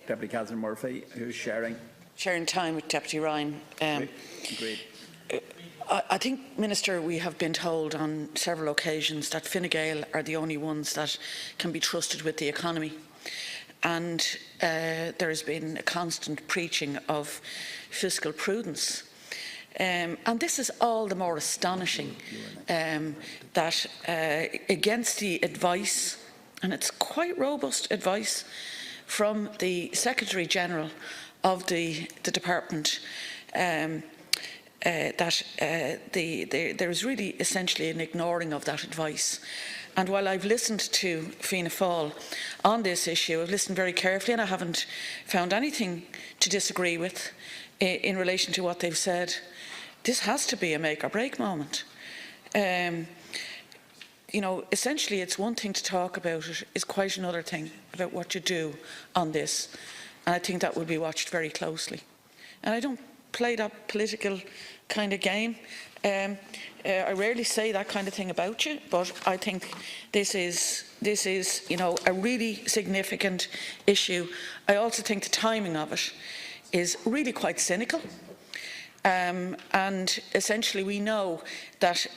Deputy Catherine Murphy, who's sharing time with Deputy Ryan. Agreed. I think, Minister, we have been told on several occasions that Fine Gael are the only ones that can be trusted with the economy. And there has been a constant preaching of fiscal prudence. And this is all the more astonishing that against the advice, and it's quite robust advice, from the Secretary-General of the Department, that there is really essentially an ignoring of that advice. And while I've listened to Fianna Fáil on this issue, I've listened very carefully and I haven't found anything to disagree with in relation to what they've said. This has to be a make or break moment. You know, essentially it's one thing to talk about it, it's quite another thing about what you do on this. And I think that will be watched very closely. And I don't play that political kind of game. I rarely say that kind of thing about you, but I think this is, you know, a really significant issue. I also think the timing of it is really quite cynical. And essentially we know that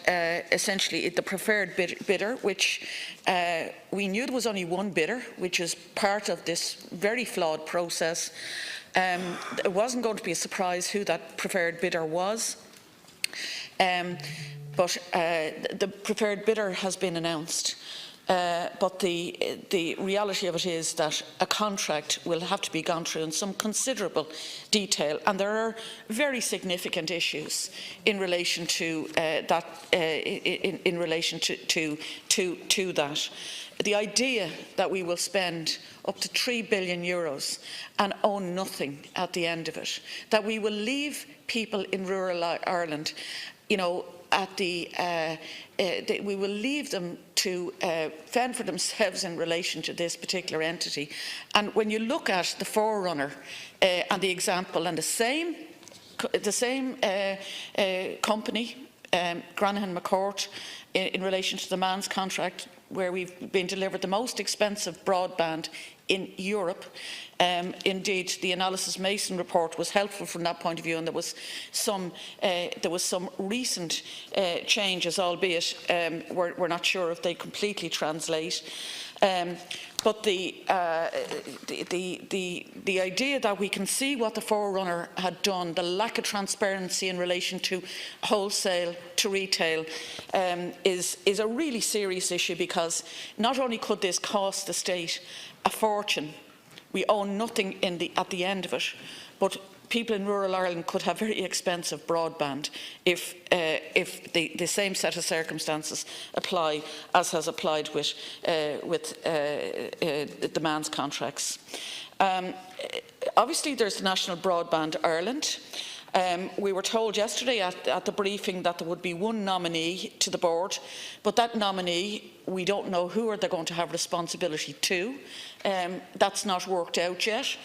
essentially the preferred bidder, which we knew there was only one bidder, which is part of this very flawed process. It wasn't going to be a surprise who that preferred bidder was. But the preferred bidder has been announced. But the reality of it is that a contract will have to be gone through in some considerable detail, and there are very significant issues in relation to that. In relation to that, the idea that we will spend up to €3 billion and own nothing at the end of it, that we will leave people in rural Ireland, you know, we will leave them to fend for themselves in relation to this particular entity. And when you look at the forerunner and the example, and the same company, Granahan McCourt, in relation to the man's contract, where we've been delivered the most expensive broadband in Europe. Indeed, the Analysis Mason report was helpful from that point of view, and there was some recent changes, albeit we're not sure if they completely translate. But the idea that we can see what the forerunner had done, the lack of transparency in relation to wholesale to retail, is a really serious issue, because not only could this cost the state a fortune, we own nothing at the end of it, but people in rural Ireland could have very expensive broadband if the same set of circumstances apply as has applied with the man's contracts. Obviously, there's the National Broadband Ireland. We were told yesterday at the briefing that there would be one nominee to the board, but that nominee, we don't know who are they going to have responsibility to. That's not worked out yet.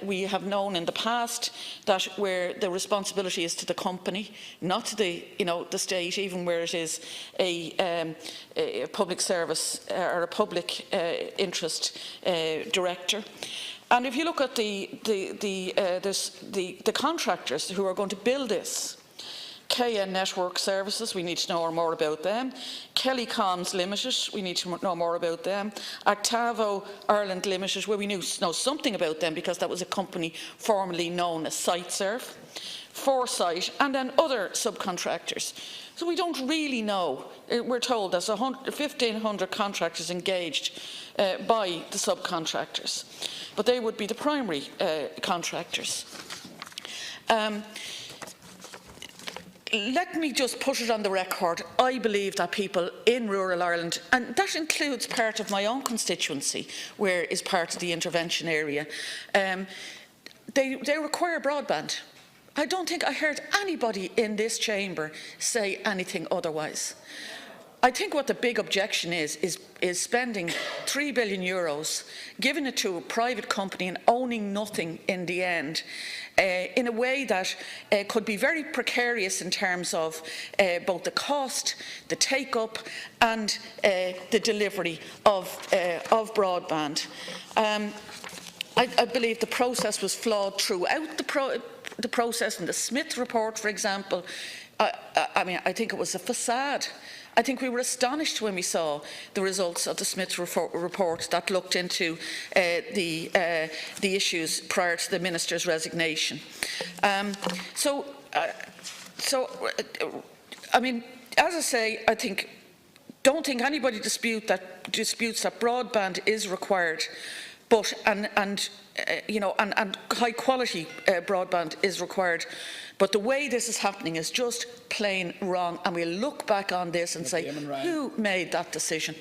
We have known in the past that where the responsibility is to the company, not to the state, even where it is a public service or a public interest director. And if you look at the contractors who are going to build this, KN Network Services, we need to know more about them. Kelly Comms Limited, we need to know more about them. Octavo Ireland Limited, where we know something about them because that was a company formerly known as SiteServe. Foresight, and then other subcontractors. So we don't really know. We're told there's 1,500 contractors engaged by the subcontractors, but they would be the primary contractors. Let me just put it on the record. I believe that people in rural Ireland, and that includes part of my own constituency, where is part of the intervention area, they require broadband. I don't think I heard anybody in this chamber say anything otherwise. I think what the big objection is spending €3 billion, giving it to a private company and owning nothing in the end, in a way that could be very precarious in terms of both the cost, the take-up and the delivery of broadband. I believe the process was flawed throughout the process. In the Smith report, for example, I mean, I think it was a facade. I think we were astonished when we saw the results of the Smith report that looked into the issues prior to the minister's resignation. I mean, as I say, don't think anybody disputes that broadband is required, but and high quality broadband is required. But the way this is happening is just plain wrong, and we'll look back on this and say, who made that decision?